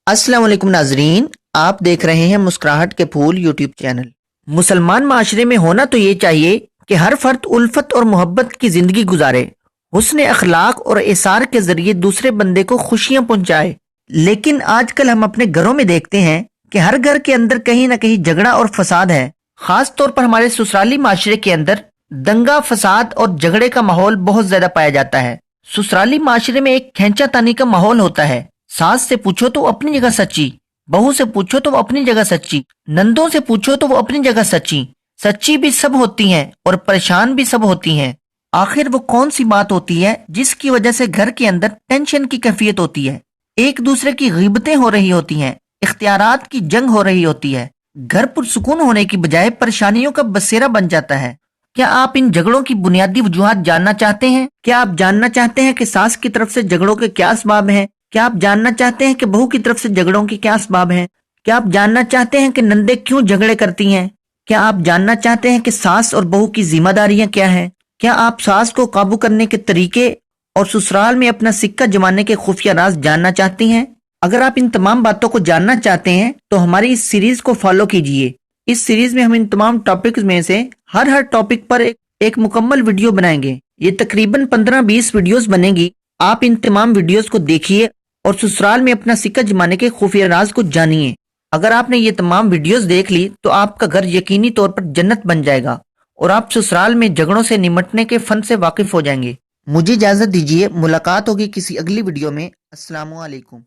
अस्सलाम वालेकुम नाजरीन, आप देख रहे हैं मुस्कुराहट के फूल यूट्यूब चैनल। मुसलमान माशरे में होना तो ये चाहिए कि हर फर्द उल्फत और मोहब्बत की जिंदगी गुजारे, हुस्न अखलाक और इसार के जरिए दूसरे बंदे को खुशियां पहुंचाए। लेकिन आजकल हम अपने घरों में देखते हैं कि हर घर के अंदर कहीं ना कहीं झगड़ा और फसाद है। खास तौर पर हमारे ससुराली माशरे के अंदर दंगा, फसाद और झगड़े का माहौल बहुत ज्यादा पाया जाता है। ससुराली माशरे में एक खींचातानी का माहौल होता है। सास से पूछो तो वो अपनी जगह सच्ची, बहू से पूछो तो वो अपनी जगह सच्ची, नंदों से पूछो तो वो अपनी जगह सच्ची। सच्ची भी सब होती हैं और परेशान भी सब होती हैं। आखिर वो कौन सी बात होती है जिसकी वजह से घर के अंदर टेंशन की कैफियत होती है, एक दूसरे की गिबतें हो रही होती हैं, इख्तियारात की जंग हो रही होती है, घर पुरसुकून होने की बजाय परेशानियों का बसेरा बन जाता है। क्या आप इन झगड़ों की बुनियादी वजूहात जानना चाहते हैं? क्या आप जानना चाहते हैं कि सास की तरफ से झगड़ों के क्या असबाब हैं? क्या आप जानना चाहते हैं कि बहू की तरफ से झगड़ों के क्या असबाब हैं? क्या आप जानना चाहते हैं कि नंदे क्यों झगड़े करती हैं? क्या आप जानना चाहते हैं कि सास और बहू की जिम्मेदारियां क्या हैं? क्या आप सास को काबू करने के तरीके और ससुराल में अपना सिक्का जमाने के खुफिया राज जानना चाहती हैं? अगर आप इन तमाम बातों को जानना चाहते हैं तो हमारी इस सीरीज को फॉलो कीजिए। इस सीरीज में हम इन तमाम टॉपिक्स में से हर टॉपिक पर एक मुकम्मल वीडियो बनाएंगे। ये तकरीबन 15-20 वीडियोस बनेंगी। आप इन तमाम वीडियोस को देखिए और ससुराल में अपना सिक्का जमाने के खुफिया राज को जानिए। अगर आपने ये तमाम वीडियोस देख ली तो आपका घर यकीनी तौर पर जन्नत बन जाएगा और आप ससुराल में झगड़ों से निमटने के फन से वाकिफ हो जाएंगे। मुझे इजाजत दीजिए, मुलाकात होगी किसी अगली वीडियो में। अस्सलामु अलैकुम।